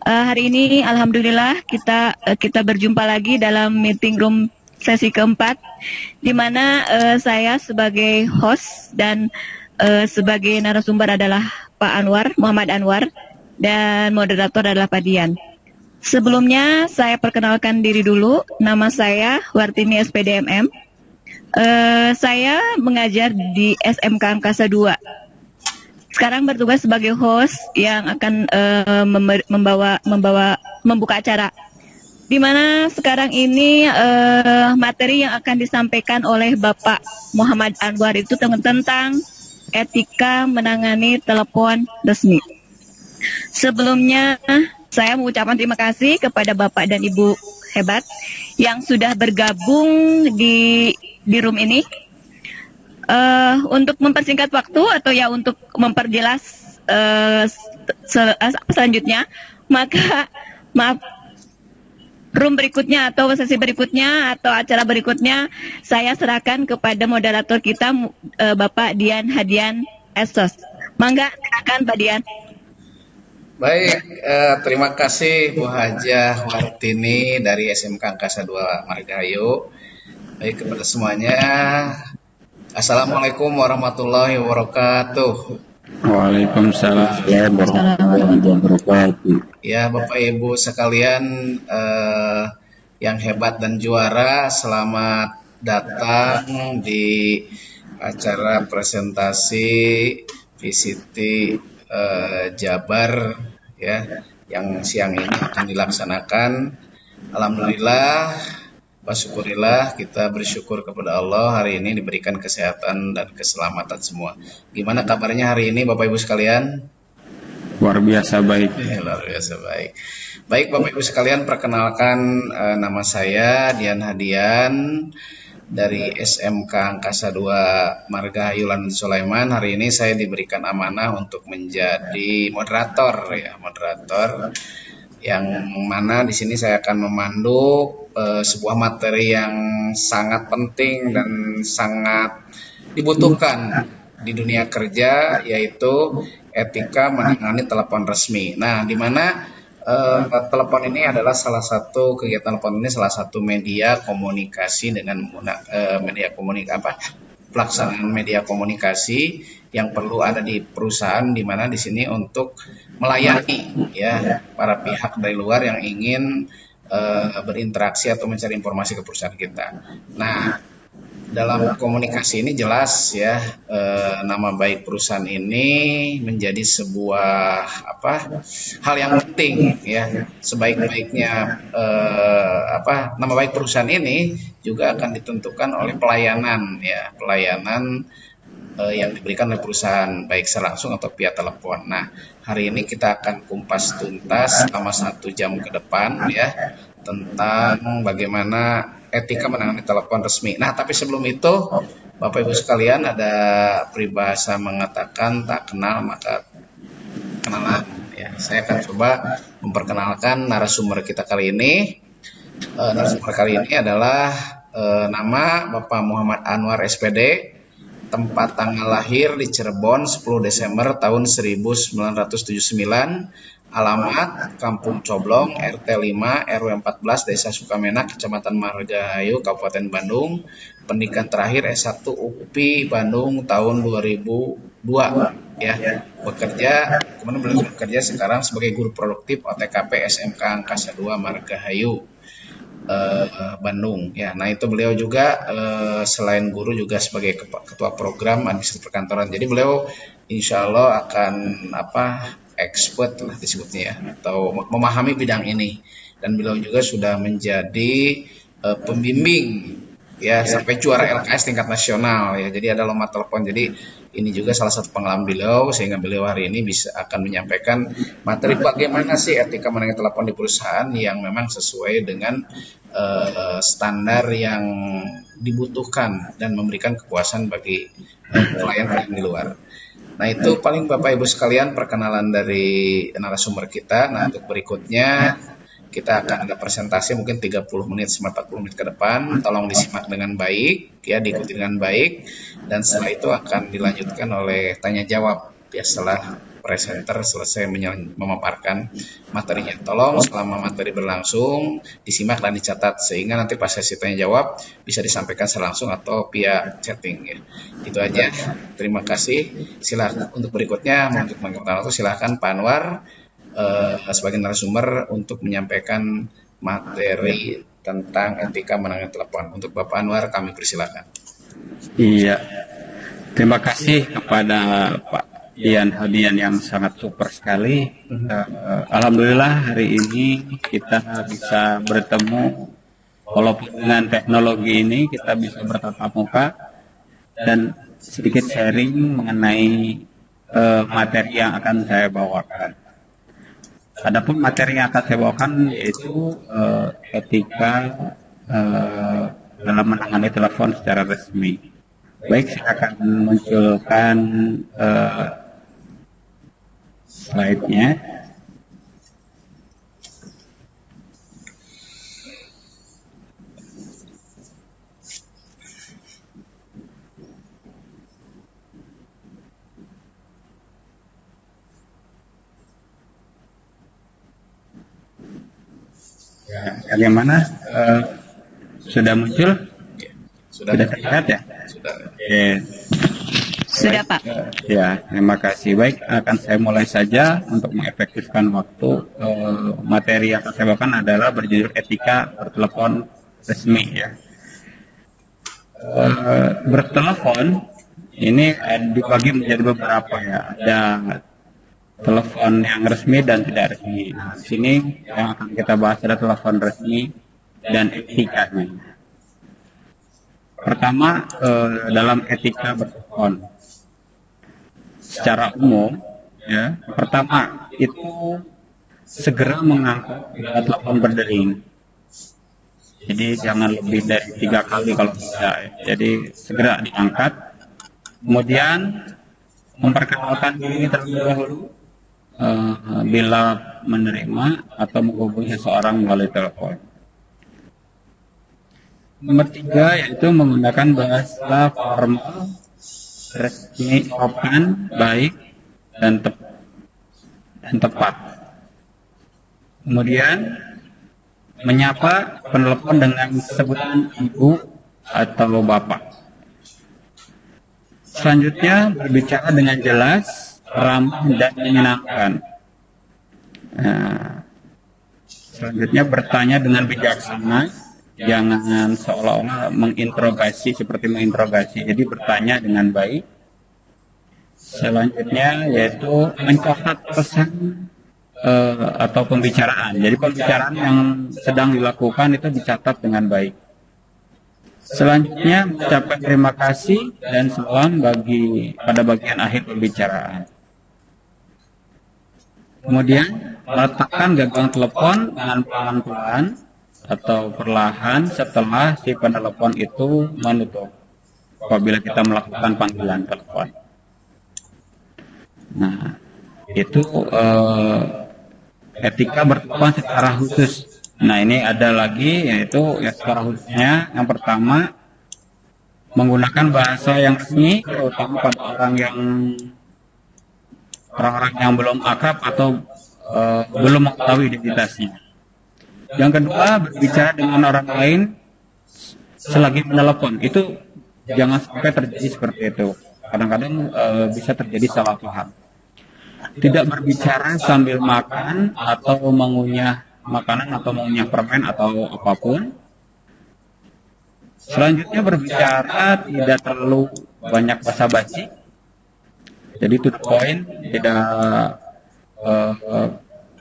Hari ini alhamdulillah kita berjumpa lagi dalam meeting room sesi keempat, di mana saya sebagai host dan sebagai narasumber adalah Pak Anwar, Muhammad Anwar, dan moderator adalah Pak Dian. Sebelumnya saya perkenalkan diri dulu, nama saya Wartini SPDMM. Saya mengajar di SMK Angkasa 2. Sekarang bertugas sebagai host yang akan membuka acara. Di mana sekarang ini materi yang akan disampaikan oleh Bapak Muhammad Anwar itu tentang etika menangani telepon resmi. Sebelumnya saya mengucapkan terima kasih kepada Bapak dan Ibu hebat yang sudah bergabung di room ini. Untuk mempersingkat waktu atau ya untuk memperjelas selanjutnya, maka maaf, room berikutnya atau sesi berikutnya atau acara berikutnya saya serahkan kepada moderator kita, Bapak Dian Hadian Estos. Mangga, silakan Pak Dian. Baik, terima kasih Bu Hajah Wartini dari SMK Angkasa 2 Margahayu. Baik, kepada semuanya, Assalamualaikum warahmatullahi wabarakatuh. Waalaikumsalam warahmatullahi wabarakatuh. Ya, Bapak Ibu sekalian yang hebat dan juara, selamat datang di acara presentasi VCT Jabar ya, yang siang ini akan dilaksanakan. Alhamdulillah, syukurillah, kita bersyukur kepada Allah hari ini diberikan kesehatan dan keselamatan semua. Gimana kabarnya hari ini Bapak Ibu sekalian? Luar biasa baik. Luar biasa baik. Baik Bapak Ibu sekalian, perkenalkan nama saya Dian Hadian dari SMK Angkasa 2 Margahayu Lan Sulaiman. Hari ini saya diberikan amanah untuk menjadi moderator yang mana di sini saya akan memandu sebuah materi yang sangat penting dan sangat dibutuhkan di dunia kerja, yaitu etika menangani telepon resmi. Nah, di mana telepon ini adalah salah satu kegiatan telepon ini salah satu media komunikasi dengan pelaksanaan media komunikasi yang perlu ada di perusahaan, di mana di sini untuk melayani ya para pihak dari luar yang ingin berinteraksi atau mencari informasi ke perusahaan kita. Nah, dalam komunikasi ini jelas ya, nama baik perusahaan ini menjadi sebuah hal yang penting ya. Sebaik-baiknya nama baik perusahaan ini juga akan ditentukan oleh pelayanan yang diberikan oleh perusahaan, baik secara langsung atau via telepon. Nah, hari ini kita akan kumpas tuntas selama 1 jam ke depan ya, tentang bagaimana etika menangani telepon resmi. Nah, tapi sebelum itu, Bapak Ibu sekalian, ada peribahasa mengatakan tak kenal maka kenalan. Ya, saya akan coba memperkenalkan narasumber kita kali ini. Narasumber kali ini adalah nama Bapak Muhammad Anwar SPD, tempat tanggal lahir di Cirebon 10 Desember tahun 1979, alamat Kampung Coblong, RT 5, RW 14, Desa Sukamenak, Kecamatan Margahayu, Kabupaten Bandung. Pendidikan terakhir S1 UPI Bandung tahun 2002 ya. Kemudian beliau bekerja sekarang sebagai guru produktif OTKP SMK Angkasa 2 Margahayu, Bandung ya. Nah, itu beliau juga selain guru juga sebagai ketua program administrasi perkantoran. Jadi beliau insya Allah akan expert lah disebutnya ya, atau memahami bidang ini, dan beliau juga sudah menjadi pembimbing ya sampai juara LKS tingkat nasional ya. Jadi ada lomba telepon. Jadi ini juga salah satu pengalaman beliau, sehingga beliau hari ini akan menyampaikan materi bagaimana sih etika menangani telepon di perusahaan yang memang sesuai dengan standar yang dibutuhkan dan memberikan kepuasan bagi klien di luar. Nah, itu paling Bapak Ibu sekalian perkenalan dari narasumber kita. Nah, untuk berikutnya kita akan ada presentasi mungkin 30 menit sampai 40 menit ke depan. Tolong disimak dengan baik ya, diikuti dengan baik, dan setelah itu akan dilanjutkan oleh tanya jawab ya setelah presenter selesai memaparkan materinya. Tolong selama materi berlangsung disimak dan dicatat sehingga nanti pas sesi tanya jawab bisa disampaikan langsung atau via chatting ya. Itu aja. Terima kasih. Silakan untuk berikutnya untuk mengikuti itu silakan Pak Anwar sebagai narasumber untuk menyampaikan materi tentang etika menangani telepon. Untuk Bapak Anwar kami persilakan. Iya, terima kasih kepada Pak Dian Hadian yang sangat super sekali. Alhamdulillah hari ini kita bisa bertemu, walaupun dengan teknologi ini kita bisa bertatap muka dan sedikit sharing mengenai materi yang akan saya bawakan. Adapun materi yang akan saya bawakan yaitu etika dalam menangani telepon secara resmi. Baik, saya akan munculkan slide-nya. Bagaimana? Sudah muncul? Sudah terlihat ya? Sudah. Oke. Sudah Pak. Ya, terima kasih. Baik, akan saya mulai saja untuk mengefektifkan waktu. Materi yang akan saya bawakan adalah berjudul etika bertelepon resmi ya. Bertelepon ini dibagi menjadi beberapa ya. Ada telepon yang resmi dan tidak resmi. Nah, di sini yang akan kita bahas adalah telepon resmi dan etikanya. Pertama, dalam etika bertelepon secara umum, ya, pertama itu segera mengangkat telepon berdering. Jadi jangan lebih dari 3 kali kalau bisa. Ya. Jadi segera diangkat. Kemudian memperkenalkan diri terlebih dahulu bila menerima atau menghubungi seseorang melalui telepon. Nomor 3 yaitu menggunakan bahasa formal, resmi, sopan, baik, dan tepat. Kemudian menyapa penelepon dengan sebutan ibu atau bapak. Selanjutnya berbicara dengan jelas, ramah, dan menyenangkan. Nah, selanjutnya bertanya dengan bijaksana, jangan seolah-olah menginterogasi seperti menginterogasi. Jadi bertanya dengan baik. Selanjutnya yaitu mencatat pesan atau pembicaraan. Jadi pembicaraan yang sedang dilakukan itu dicatat dengan baik. Selanjutnya mengucapkan terima kasih dan salam pada bagian akhir pembicaraan. Kemudian meletakkan gagang telepon dengan pelan-pelan atau perlahan setelah si penelepon itu menutup apabila kita melakukan panggilan telepon. Nah, itu etika bertelepon secara khusus. Nah, ini ada lagi yaitu ya secara khususnya yang pertama menggunakan bahasa yang resmi terutama pada orang-orang yang belum akrab atau belum mengetahui identitasnya. Yang kedua, berbicara dengan orang lain selagi menelepon. Itu jangan sampai terjadi seperti itu. Kadang-kadang bisa terjadi salah paham. Tidak berbicara sambil makan atau mengunyah makanan atau mengunyah permen atau apapun. Selanjutnya berbicara tidak terlalu banyak basa-basi. Jadi to the point, tidak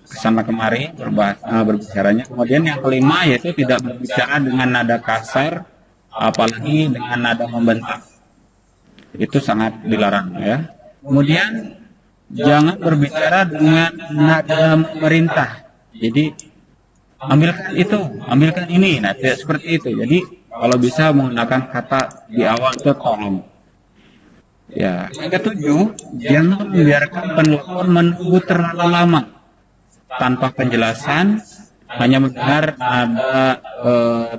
kesana kemari berbicaranya. Kemudian yang kelima yaitu tidak berbicara dengan nada kasar, apalagi dengan nada membentak. Itu sangat dilarang ya. Kemudian jangan berbicara dengan nada memerintah. Jadi ambilkan ini. Nah, tidak seperti itu. Jadi kalau bisa menggunakan kata di awal itu tolong. Ya, yang ketujuh, jangan membiarkan penelpon menunggu terlalu lama tanpa penjelasan, hanya mendengar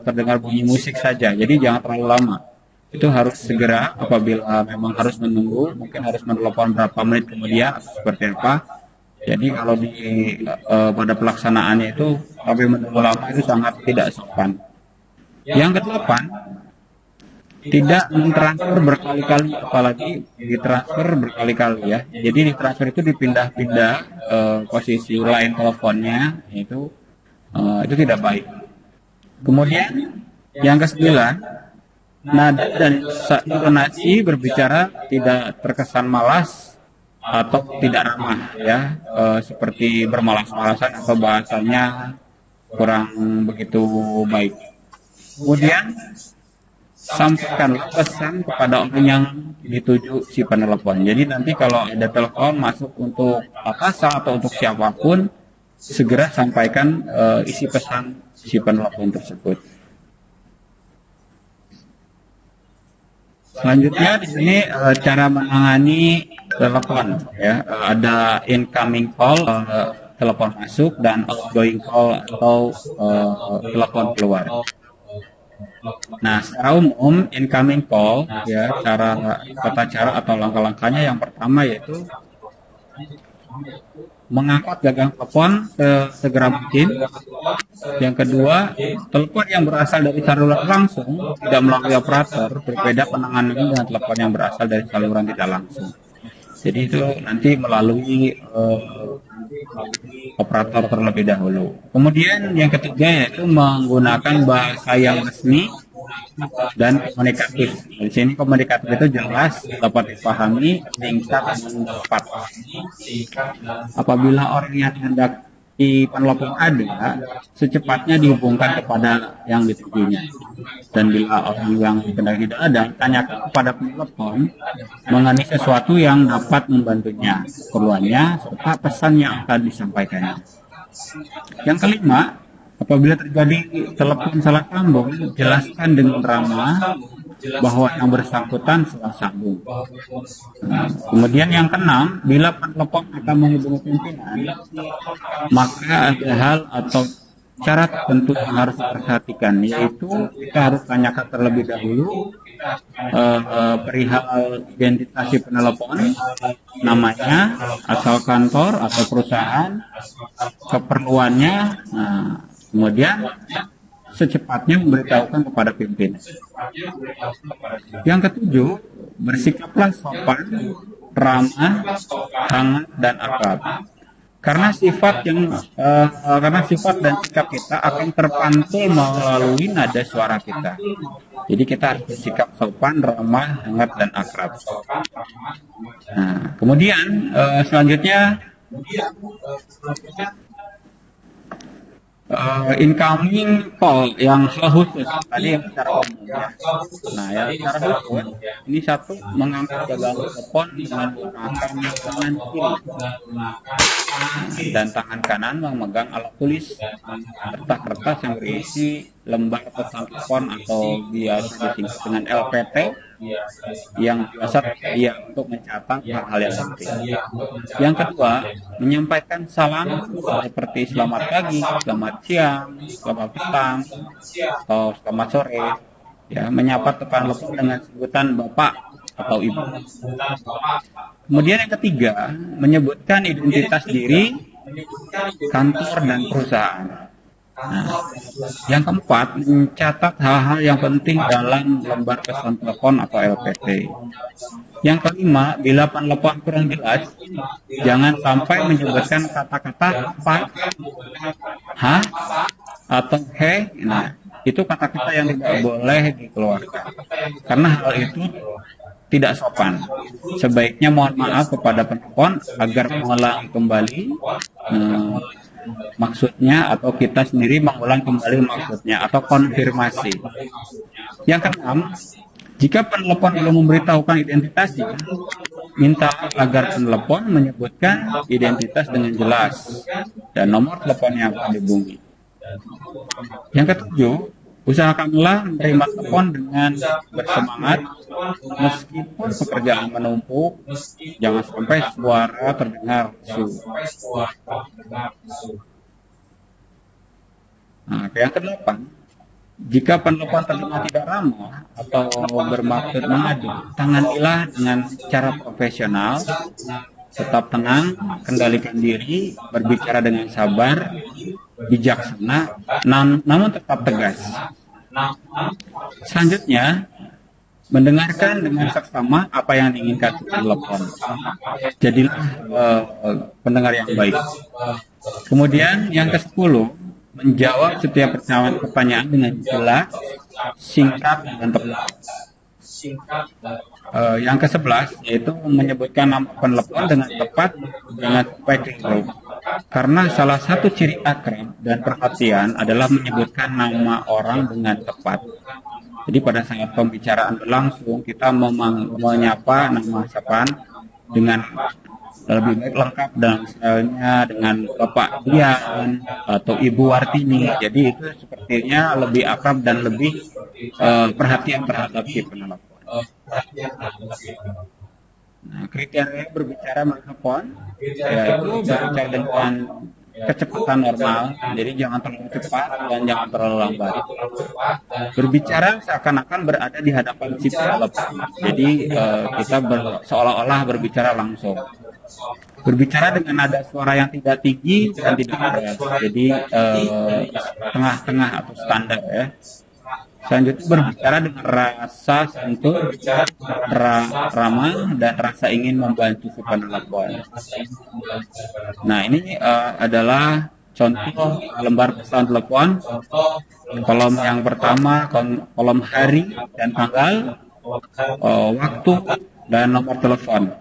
terdengar bunyi musik saja. Jadi jangan terlalu lama. itu harus segera, apabila memang harus menunggu, mungkin harus menelepon berapa menit kemudian atau seperti apa. Jadi kalau di pada pelaksanaannya itu sampai menunggu lama itu sangat tidak sopan. Yang kedelapan, tidak mentransfer berkali-kali, apalagi ditransfer berkali-kali ya. Jadi ditransfer itu dipindah-pindah posisi line teleponnya, itu tidak baik. Kemudian yang kesembilan, nada dan intonasi berbicara tidak terkesan malas atau tidak ramah ya, seperti bermalas-malasan atau bahasanya kurang begitu baik. Kemudian sampaikanlah pesan kepada orang yang dituju si penelepon. Jadi nanti kalau ada telepon masuk untuk atasan atau untuk siapapun, segera sampaikan isi pesan si penelepon tersebut. Selanjutnya di sini cara menangani telepon ya, ada incoming call, telepon masuk, dan outgoing call atau telepon keluar. Nah, secara umum incoming call ya, tata cara atau langkah-langkahnya yang pertama yaitu mengangkat gagang telepon segera mungkin. Yang kedua, telepon yang berasal dari saluran langsung tidak melalui operator, berbeda penanganannya dengan telepon yang berasal dari saluran tidak langsung. Jadi itu nanti melalui operator terlebih dahulu. Kemudian yang ketiga yaitu menggunakan bahasa yang resmi dan komunikatif. Di sini komunikatif itu jelas, dapat dipahami, singkat dan tepat. Apabila orang yang hendak di penelepon ada, secepatnya dihubungkan kepada yang ditujunya. Dan bila orang yang hendak tidak ada, tanyakan kepada penelepon mengenai sesuatu yang dapat membantunya, keperluannya, serta pesan yang akan disampaikannya. Yang kelima, apabila terjadi telepon salah sambung, jelaskan dengan ramah bahwa yang bersangkutan salah sambung. Kemudian yang keenam, bila penelepon akan menghubungi pimpinan, maka ada hal atau syarat tertentu yang harus diperhatikan, yaitu kita harus tanyakan terlebih dahulu perihal identitas penelepon, namanya, asal kantor atau perusahaan, keperluannya, kemudian secepatnya memberitahukan kepada pimpinan. Yang ketujuh, bersikaplah sopan, ramah, hangat, dan akrab. Karena sifat dan sikap kita akan terpantul melalui nada suara kita. Jadi kita harus bersikap sopan, ramah, hangat, dan akrab. Nah, kemudian selanjutnya incoming call yang khusus tadi yang secara umum ya. Nah, yang secara khusus ini satu, mengangkat gagang telepon dengan menggunakan tangan kiri dan tangan kanan memegang alat tulis serta kertas yang berisi lembar pesan telepon atau biasa disingkat dengan LPT yang biasa untuk mencatat hal-hal yang penting. Yang kedua, menyampaikan salam seperti selamat pagi, selamat siang, selamat petang, atau selamat sore. Ya, menyapa telepon dengan sebutan bapak atau ibu. Kemudian yang ketiga, menyebutkan identitas diri, kantor, dan perusahaan. Nah, yang keempat, mencatat hal-hal yang penting dalam lembar pesan telepon atau LPT. Yang kelima, bila penelepon kurang jelas, jangan sampai menyebutkan kata-kata apa, hah, atau he. Nah, itu kata-kata yang tidak boleh dikeluarkan, karena hal itu tidak sopan. Sebaiknya mohon maaf kepada penelepon agar mengulangi kembali maksudnya, atau kita sendiri mengulang kembali maksudnya atau konfirmasi. Yang keenam, jika penelepon belum memberitahukan identitasnya, minta agar penelepon menyebutkan identitas dengan jelas dan nomor telepon yang akan dihubungi. Yang ketujuh, usahakanlah menerima telepon dengan bersemangat meskipun pekerjaan menumpuk. Jangan sampai suara terdengar lesu. Nah, yang kedelapan, Jika penelpon terdengar tidak ramah atau bermaksud mengadu, tanganilah dengan cara profesional, tetap tenang, kendalikan diri, berbicara dengan sabar, bijaksana, namun tetap tegas. Selanjutnya, mendengarkan dengan seksama apa yang diinginkan penelpon. Jadilah pendengar yang baik. Kemudian yang ke-10, menjawab setiap pertanyaan dengan jelas, singkat, dan tepat. Yang ke-11 yaitu menyebutkan nama penelpon dengan tepat dengan supaya keliru. Karena salah satu ciri akrab dan perhatian adalah menyebutkan nama orang dengan tepat. Jadi pada saat pembicaraan berlangsung kita menyapa nama sapaan dengan lebih baik lengkap dan misalnya dengan Bapak Dian atau Ibu Wartini. Jadi itu sepertinya lebih akrab dan lebih perhatian terhadap si penelpon. Nah, kriteria berbicara menelpon yaitu berbicara dengan kecepatan normal, jadi jangan terlalu cepat dan jangan terlalu lambat. Berbicara seakan-akan berada di hadapan si penelpon, jadi kita seolah-olah berbicara langsung. Berbicara dengan nada suara yang tidak tinggi dan tidak keras, jadi tengah-tengah atau standar ya. Selanjutnya berbicara dengan rasa santun, ramah, dan rasa ingin membantu si penelpon. Nah, ini adalah contoh lembar pesan telepon. Kolom yang pertama, kolom hari dan tanggal, waktu, dan nomor telepon.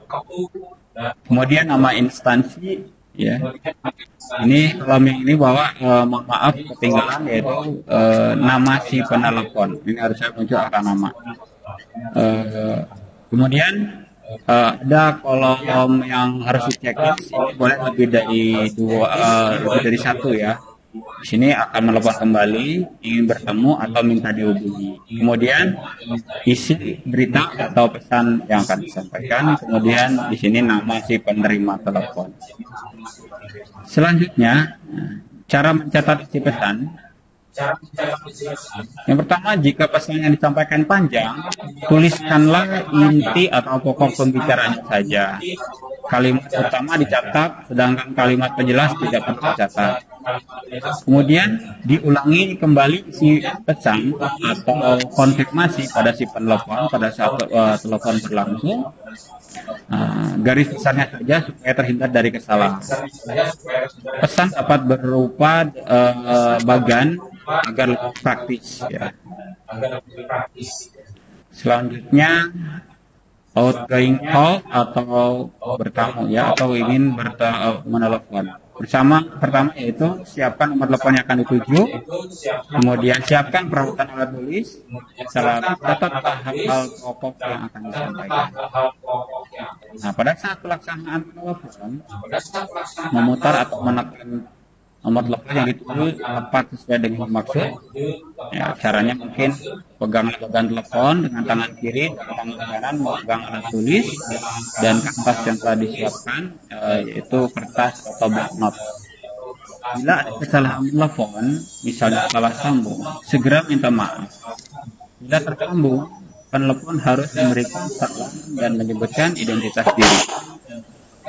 Kemudian nama instansi, ya. Ini kolom yang ini bawa mohon maaf ketinggalan yaitu nama si penelpon. Ini harus saya munculkan nama. Kemudian ada kolom yang harus dicek. Ini boleh lebih dari satu ya. Di sini akan melepon kembali, ingin bertemu atau minta dihubungi. Kemudian isi berita atau pesan yang akan disampaikan. Kemudian di sini nama si penerima telepon. Selanjutnya, cara mencatat isi pesan. Yang pertama, jika pesan yang disampaikan panjang, tuliskanlah inti atau pokok pembicaranya saja. Kalimat utama dicatat, sedangkan kalimat penjelas tidak perlu dicatat. Kemudian diulangi kembali isi pesan atau konfirmasi pada si penelpon pada saat telepon berlangsung. Garis besarnya saja supaya terhindar dari kesalahan. Pesan dapat berupa bagan agar lebih praktis. Ya. Selanjutnya outgoing call atau bertamu ya atau ingin menelepon. Pertama yaitu siapkan nomor telepon yang akan dituju, kemudian siapkan peralatan alat tulis, catat hal pokok yang akan disampaikan. Nah, pada saat pelaksanaan telepon, memutar atau menekan nomor telepon yang dituju tepat sesuai dengan maksud. Ya, caranya mungkin pegang telepon dengan tangan kiri dan tangan kanan memegang alat tulis dan kertas yang telah disiapkan, yaitu kertas atau bloknot. Bila ada kesalahan telepon, misalnya salah sambung, segera minta maaf. Bila tersambung, penelpon harus memberikan salam dan menyebutkan identitas diri.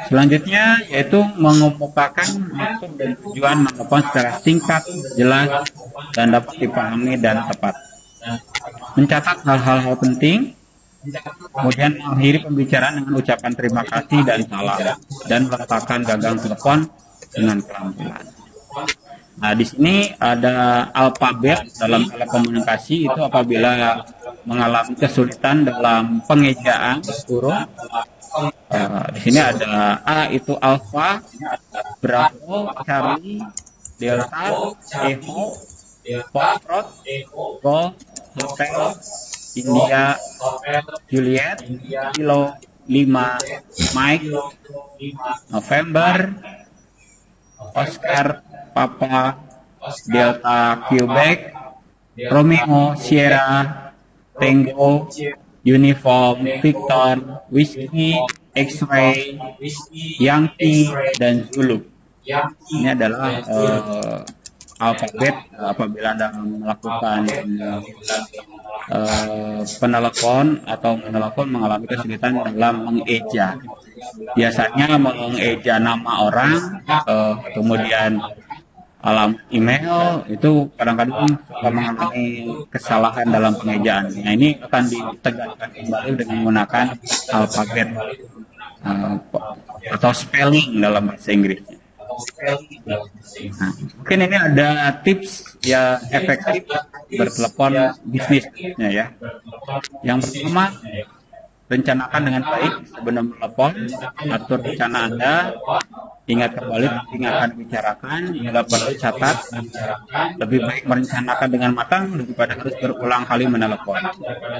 Selanjutnya yaitu mengemukakan maksud dan tujuan menelpon secara singkat, jelas, dan dapat dipahami dan tepat. Mencatat hal-hal penting, kemudian mengakhiri pembicaraan dengan ucapan terima kasih dan salam, dan meletakkan gagang telepon dengan pelan-pelan. Nah, di sini ada alfabet dalam telekomunikasi itu apabila mengalami kesulitan dalam pengejaan huruf. Di sini ada A itu Alpha, Bravo, Charlie, Delta, Echo, Foxtrot, Golf, Hotel, India, Juliet, Kilo, 5, Mike, November, Oscar, Papa, Delta, Quebec, Romeo, Sierra, Tango, Uniform, Victor, Whiskey, X-Ray, Yankee, dan Zulu. Ini adalah alfabet apabila Anda melakukan penelepon atau menelepon mengalami kesulitan dalam mengeja. Biasanya mengeja nama orang, kemudian alam email itu kadang-kadang suka mengalami kesalahan dalam pengejaan. Nah, ini akan ditegaskan kembali dengan menggunakan alfabet atau spelling dalam bahasa Inggrisnya. Nah, mungkin ini ada tips ya efektif bertelepon bisnisnya ya. Yang pertama, rencanakan dengan baik sebelum telepon, atur rencana Anda, ingat kembali penting akan dibicarakan, bila perlu catat, lebih baik merencanakan dengan matang daripada harus berulang kali menelepon.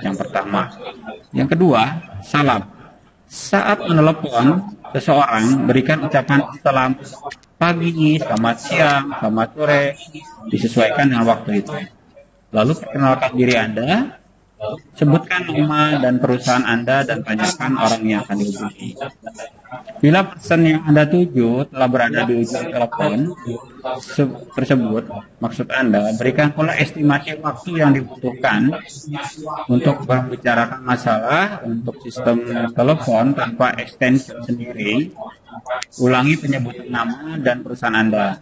Yang pertama. Yang kedua, salam. Saat menelepon seseorang, berikan ucapan selamat pagi, selamat siang, selamat sore, disesuaikan dengan waktu itu. Lalu perkenalkan diri Anda, sebutkan nama dan perusahaan Anda dan tanyakan orang yang akan dihubungi. Bila pesan yang Anda tuju telah berada di ujung telepon tersebut, maksud Anda, berikan pula estimasi waktu yang dibutuhkan untuk membicarakan masalah untuk sistem telepon tanpa extension sendiri. Ulangi penyebutan nama dan perusahaan Anda.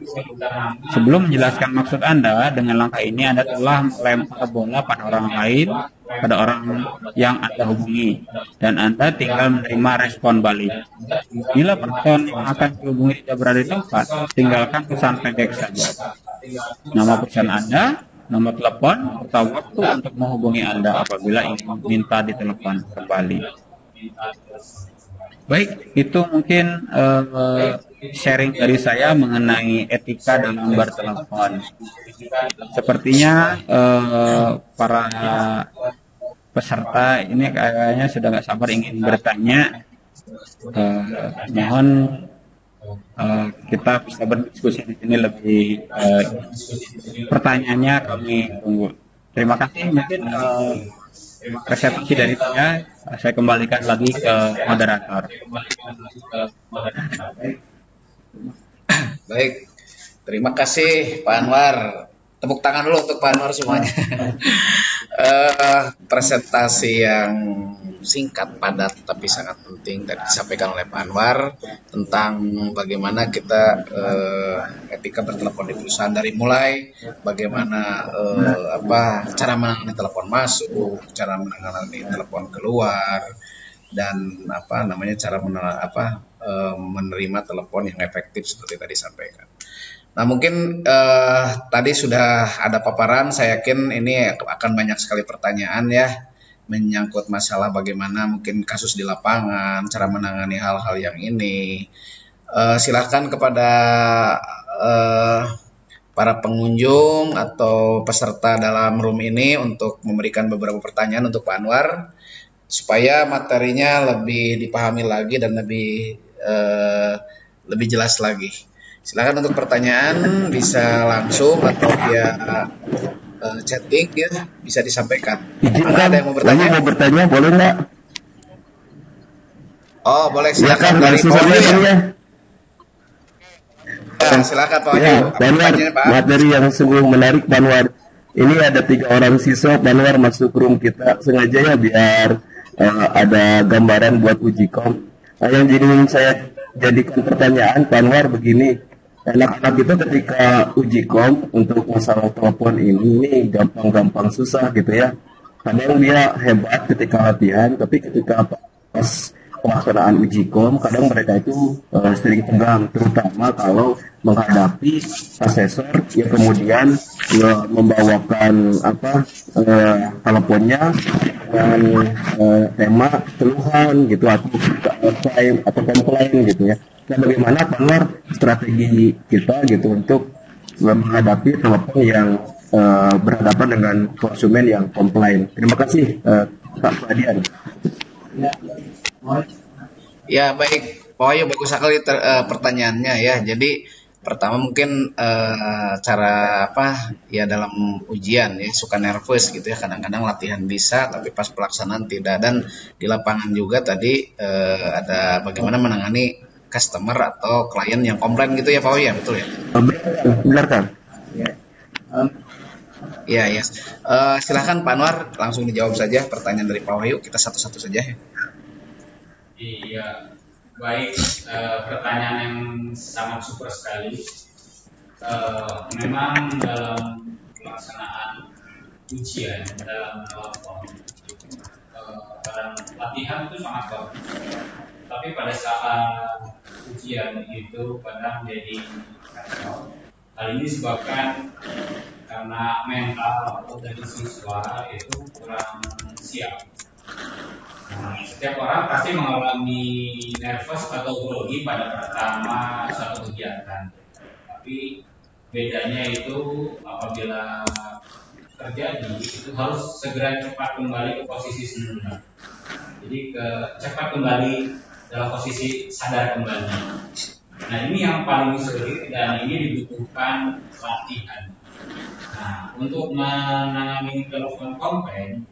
Sebelum menjelaskan maksud Anda, dengan langkah ini Anda telah melempar bola pada orang lain, pada orang yang Anda hubungi, dan Anda tinggal menerima respon balik. Bila person yang akan dihubungi tidak berada di tempat, tinggalkan pesan pendek saja. Nama perusahaan Anda, nomor telepon, serta waktu untuk menghubungi Anda apabila ingin minta ditelepon kembali. Baik, itu mungkin sharing dari saya mengenai etika dalam bertelepon. Sepertinya para peserta ini kayaknya sudah nggak sabar ingin bertanya. Mohon kita bisa berdiskusi di sini lebih. Pertanyaannya kami tunggu. Terima kasih. Mungkin presentasi dari saya kembalikan lagi ke moderator. Baik, terima kasih Pak Anwar. Tepuk tangan dulu untuk Pak Anwar semuanya. Presentasi yang singkat, padat, tapi sangat penting tadi disampaikan oleh Pak Anwar tentang bagaimana kita etika bertelepon di perusahaan, dari mulai bagaimana cara menangani telepon masuk, cara menangani telepon keluar, dan cara menerima telepon yang efektif seperti tadi disampaikan. Nah, mungkin tadi sudah ada paparan, saya yakin ini akan banyak sekali pertanyaan ya, menyangkut masalah bagaimana mungkin kasus di lapangan, cara menangani hal-hal yang ini. Silakan kepada para pengunjung atau peserta dalam room ini untuk memberikan beberapa pertanyaan untuk Pak Anwar, supaya materinya lebih dipahami lagi dan lebih jelas lagi. Silakan untuk pertanyaan, bisa langsung atau via chatting ya, bisa disampaikan. Ada yang mau bertanya? Mau bertanya, boleh nggak? Oh, boleh, silakan. Dari ya, silakan Pak Wahyu. Pak Anwar, materi yang sungguh menarik Pak Anwar. Ini ada 3 orang siswa Pak Anwar masuk room kita sengaja ya, biar ada gambaran buat uji kom. Yang saya jadikan pertanyaan Pak Anwar begini. Anak-anak itu ketika uji kom untuk masalah telepon ini gampang-gampang susah gitu ya. Kadang dia hebat ketika latihan, tapi ketika pas pelaksanaan uji kom, kadang mereka itu sering tegang, terutama kalau menghadapi asesor yang kemudian membawakan teleponnya dengan tema keluhan gitu, atau klaim atau komplain gitu ya. Nah, bagaimana Pak strategi kita gitu untuk menghadapi telepon yang berhadapan dengan konsumen yang komplain? Terima kasih Pak Fadian. Ya, baik Pak Wahyu, bagus sekali pertanyaannya ya. Jadi pertama mungkin cara dalam ujian ya, suka nervous gitu ya, kadang-kadang latihan bisa tapi pas pelaksanaan tidak. Dan di lapangan juga tadi ada bagaimana menangani customer atau klien yang komplain gitu ya Pak Wahyu, betul ya? Benar kan? Iya, iya. Silakan Pak Anwar langsung dijawab saja pertanyaan dari Pak Wahyu. Kita satu-satu saja ya. Iya, baik. Pertanyaan yang sangat super sekali. Memang dalam pelaksanaan ujian dalam telepon, dalam latihan itu sangat bagus. Tapi pada saat ujian itu kadang jadi kacau. Hal ini disebabkan karena mental atau dari siswa itu kurang siap. Nah, setiap orang pasti mengalami nervous atau grogi pada pertama satu kegiatan. Tapi bedanya itu apabila terjadi itu harus segera cepat kembali ke posisi semula. Jadi cepat kembali dalam posisi sadar kembali. Nah, ini yang paling sulit dan ini dibutuhkan latihan. Nah, untuk menangani telepon komplain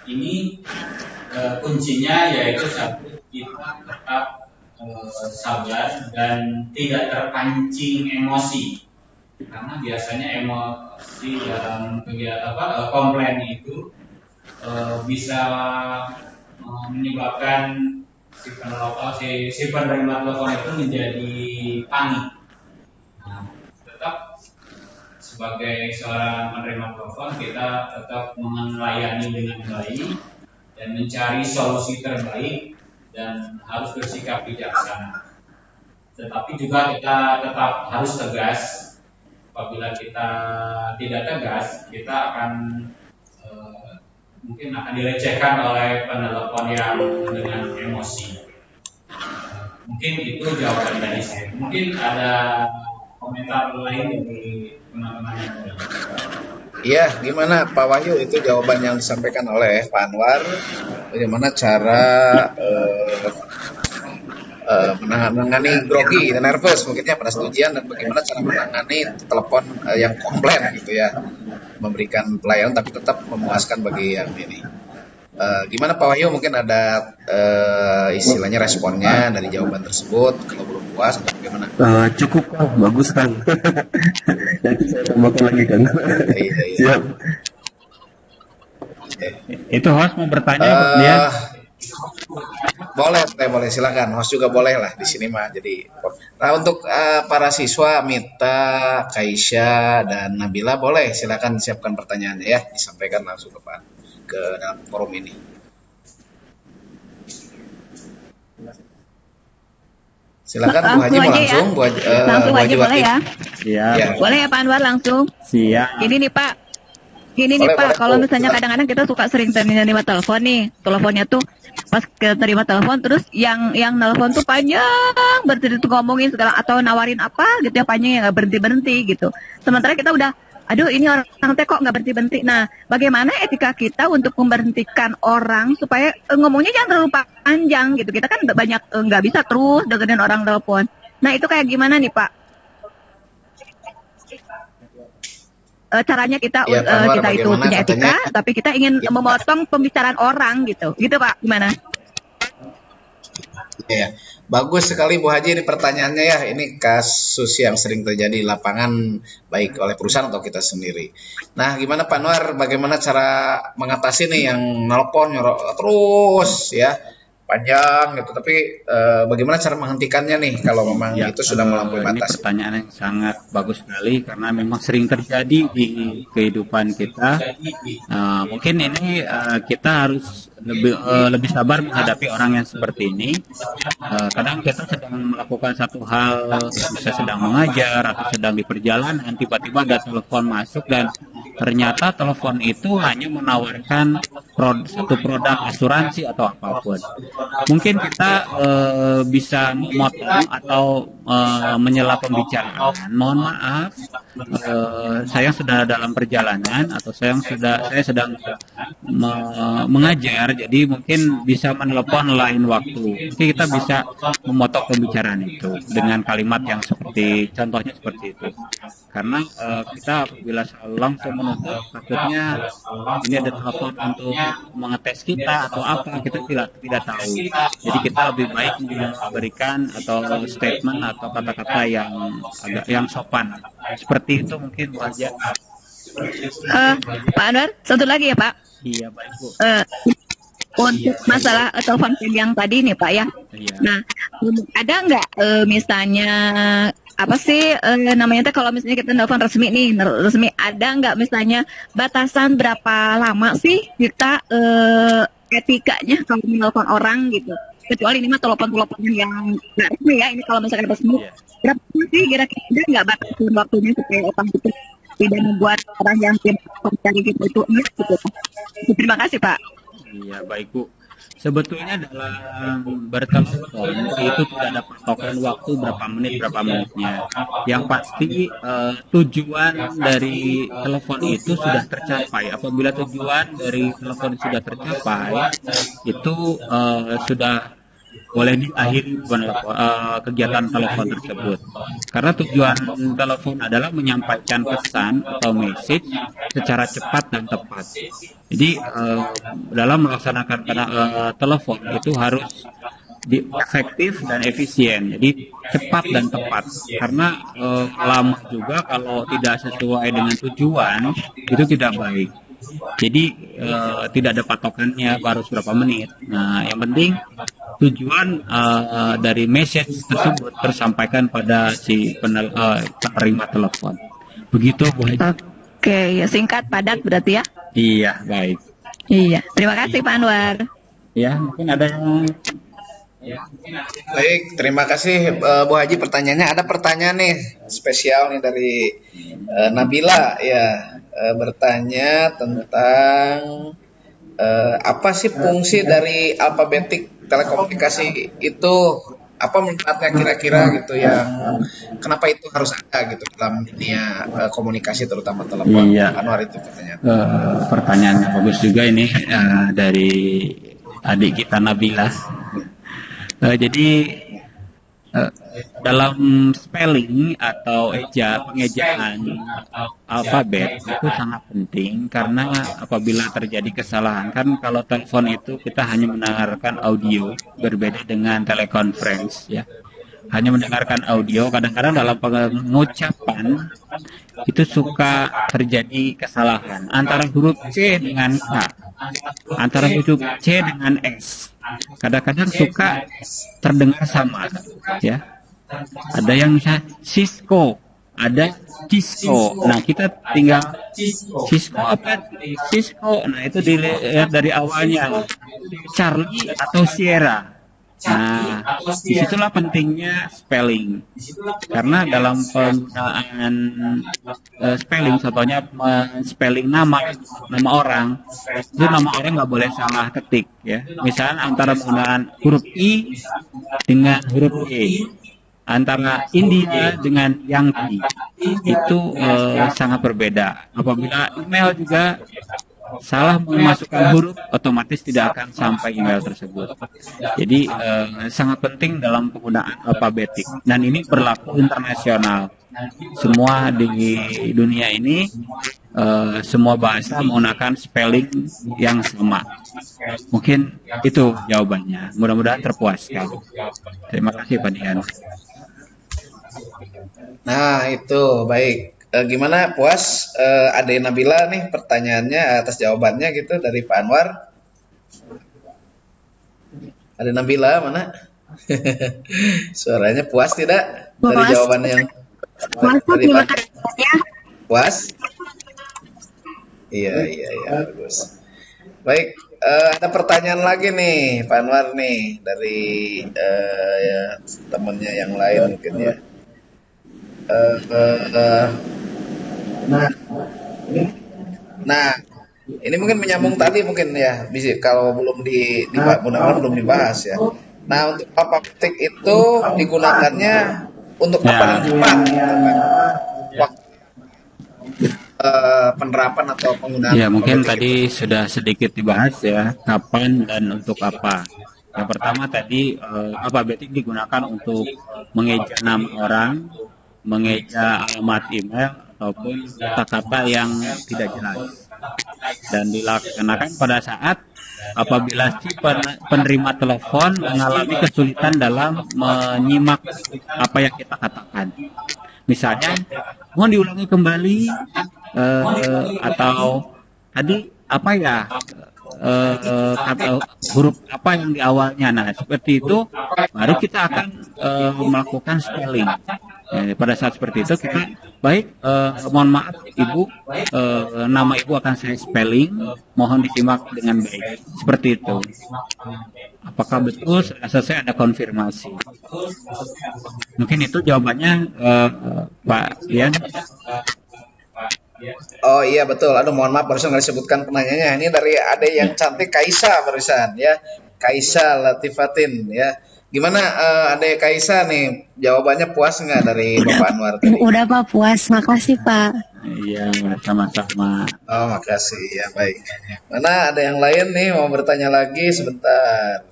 ini kuncinya yaitu satu, kita tetap sabar dan tidak terpancing emosi, karena biasanya emosi dalam kegiatan komplain itu bisa menyebabkan si penerima telepon itu menjadi panik. Nah, tetap sebagai seorang penerima telepon kita tetap melayani dengan baik dan mencari solusi terbaik dan harus bersikap bijaksana. Tetapi juga kita tetap harus tegas. Apabila kita tidak tegas, kita akan mungkin akan dilecehkan oleh penelepon yang dengan emosi. Mungkin itu jawaban dari saya. Mungkin ada komentar lain dari teman-teman yang lain. Iya, gimana Pak Wahyu, itu jawaban yang disampaikan oleh Pak Anwar. Bagaimana cara menangani grogi dan nervous mungkinnya pada saat ujian, dan bagaimana cara menangani telepon yang komplain gitu ya, memberikan pelayanan tapi tetap memuaskan bagi yang ini. Gimana Pak Wahyu, mungkin ada istilahnya responnya dari jawaban tersebut, kalau belum puas atau bagaimana? Cukup Kang, bagus Kang. Nanti saya tambahkan lagi Kang. Iya. Siap. Itu host mau bertanya dia? Boleh silakan. Host juga boleh lah di sini mah. Jadi, nah untuk para siswa Mita, Kaisha dan Nabila boleh silakan siapkan pertanyaannya ya, disampaikan langsung ke dalam forum ini. Silakan Bu Haji mau langsung, ya. Langsung aja boleh ya. Iya. Boleh ya Pak Anwar langsung. Siap. Ini nih Pak. Kalau misalnya kadang-kadang kita suka sering terima telepon nih, teleponnya tuh pas kita terima telepon terus yang nelpon tuh panjang berarti tuh ngomongin segala atau nawarin apa gitu ya, panjang ya nggak berhenti gitu. Sementara kita udah, aduh ini orang teh kok nggak berhenti. Nah, bagaimana etika kita untuk memberhentikan orang supaya ngomongnya jangan terlalu panjang gitu. Kita kan banyak nggak bisa terus dengerin orang telepon. Nah itu kayak gimana nih Pak? Caranya kita kita itu punya etika, tapi kita ingin memotong pembicaraan orang gitu Pak, gimana? Ya, bagus sekali Bu Haji ini pertanyaannya ya. Ini kasus yang sering terjadi di lapangan baik oleh perusahaan atau kita sendiri. Nah, gimana Pak Anwar? Bagaimana cara mengatasi nih yang nelpon nyorok terus ya? Panjang gitu, tapi bagaimana cara menghentikannya nih kalau memang Ya, itu sudah melampaui ini batas? pertanyaan yang sangat bagus sekali karena memang sering terjadi di kehidupan kita. Mungkin ini kita harus lebih sabar menghadapi orang yang seperti ini. Kadang kita sedang melakukan satu hal, bisa sedang mengajar atau sedang di perjalanan, tiba-tiba ada telepon masuk dan ternyata telepon itu hanya menawarkan satu produk asuransi atau apapun. Mungkin kita bisa memotong atau menyela pembicaraan. Mohon maaf, saya sudah dalam perjalanan atau saya sedang mengajar, jadi mungkin bisa menelepon lain waktu. Mungkin kita bisa memotong pembicaraan itu dengan kalimat yang contohnya seperti itu. Karena kita bila langsung menutup, takutnya ini ada telepon untuk mengetes kita atau apa, kita tidak tahu. Jadi kita lebih baik memberikan atau statement atau kata-kata yang sopan. Seperti itu mungkin Bu Haja. Pak Anwar, satu lagi ya Pak. Iya, baik Bu. Untuk masalah telepon yang tadi nih Pak ya. Iya. Nah, ada nggak misalnya apa sih namanya teh kalau misalnya kita telepon resmi nih, ada nggak misalnya batasan berapa lama sih kita etikanya kalau menelpon orang gitu? Kecuali ini mah telepon yang nggak resmi ya. Ini kalau misalkan resmi, berapa sih kira-kira, ada nggak batasan waktunya supaya orang itu tidak membuat orang yang mencari gitu itu gitu. Terima kasih Pak. Iya, baik Bu. Sebetulnya dalam bertelepon itu tidak ada patokan waktu berapa menitnya. Yang pasti tujuan dari telepon itu sudah tercapai. Apabila tujuan dari telepon sudah tercapai, itu sudah boleh diakhiri kegiatan telepon tersebut. Karena tujuan telepon adalah menyampaikan pesan atau message secara cepat dan tepat. Jadi dalam melaksanakan telepon itu harus efektif dan efisien. Jadi cepat dan tepat. Karena lama juga kalau tidak sesuai dengan tujuan itu tidak baik. Jadi tidak ada patokannya harus berapa menit. Nah, yang penting tujuan dari message tersebut tersampaikan pada si penerima telepon. Begitu Bu Haji. Oke, ya singkat padat berarti ya. Iya, baik. Iya, terima kasih Pak Anwar. Ya, mungkin ada yang Baik, terima kasih Bu Haji pertanyaannya. Ada pertanyaan nih spesial nih dari Nabila ya, bertanya tentang apa sih fungsi dari alfabetik telekomunikasi itu, apa manfaatnya kira-kira gitu, yang kenapa itu harus ada gitu dalam dunia komunikasi terutama telepon. Iya. Anwar, itu pertanyaan. Pertanyaan yang bagus juga ini dari adik kita Nabila. Jadi dalam spelling atau pengejaan alfabet itu sangat penting, karena apabila terjadi kesalahan, kan kalau telepon itu kita hanya mendengarkan audio, berbeda dengan telekonferensi ya. Hanya mendengarkan audio, kadang-kadang dalam pengucapan itu suka terjadi kesalahan antara huruf C dengan K, antara huruf C dengan S. Kadang-kadang suka terdengar sama ya. Ada yang misalnya Cisco, ada Cisco. Nah, kita tinggal Cisco apa? Cisco. Nah, itu dilihat dari awalnya Charlie atau Sierra. Nah, disitulah pentingnya spelling. Karena dalam penggunaan spelling, contohnya spelling nama orang, itu nama orang nggak boleh salah ketik ya. Misalnya antara penggunaan huruf I dengan huruf E, antara India dengan Yankee, itu sangat berbeda. Apabila email juga salah memasukkan huruf, otomatis tidak akan sampai email tersebut. Jadi sangat penting dalam penggunaan alfabetik, dan ini berlaku internasional. Semua di dunia ini semua bahasa menggunakan spelling yang sama. Mungkin itu jawabannya. Mudah-mudahan terpuaskan. Terima kasih Pak Dian. Nah, itu baik. Gimana, puas Ade Nabila nih pertanyaannya atas jawabannya gitu dari Pak Anwar? Ade Nabila mana? Suaranya puas tidak dari jawaban yang dari Pak? Puas? Iya, bagus. Baik, ada pertanyaan lagi nih Pak Anwar nih dari ya, temannya yang lain mungkin ya. Nah, ini mungkin menyambung tadi mungkin ya, bisa kalau belum mudah-mudahan belum dibahas ya. Nah, untuk alfabetik itu digunakannya untuk apa yang cepat? Waktu penerapan atau penggunaan. Ya, mungkin tadi sudah sedikit dibahas ya, kapan dan untuk apa. Yang pertama tadi alfabetik digunakan untuk mengeja nama orang, mengeja alamat email, ataupun kata-kata yang tidak jelas. dan dilaksanakan pada saat apabila si penerima telepon mengalami kesulitan dalam menyimak apa yang kita katakan. Misalnya, mohon diulangi kembali atau tadi apa ya kata huruf apa yang di awalnya. Nah, seperti itu baru kita akan melakukan spelling. Pada saat seperti itu kita baik mohon maaf Ibu, nama Ibu akan saya spelling, mohon disimak dengan baik. Seperti itu. Apakah betul? Saya ada konfirmasi. Mungkin itu jawabannya Pak Ian. Oh iya betul. Aduh mohon maaf barusan nggak disebutkan penanyanya. Ini dari adek yang cantik Kaisa barusan ya. Kaisa Latifatin ya. Gimana adek Kaisa nih? Jawabannya puas nggak dari Bapak Anwar tadi? Udah Pak, puas. Makasih Pak. Iya, sama-sama. Oh makasih ya baik. Mana ada yang lain nih mau bertanya lagi sebentar.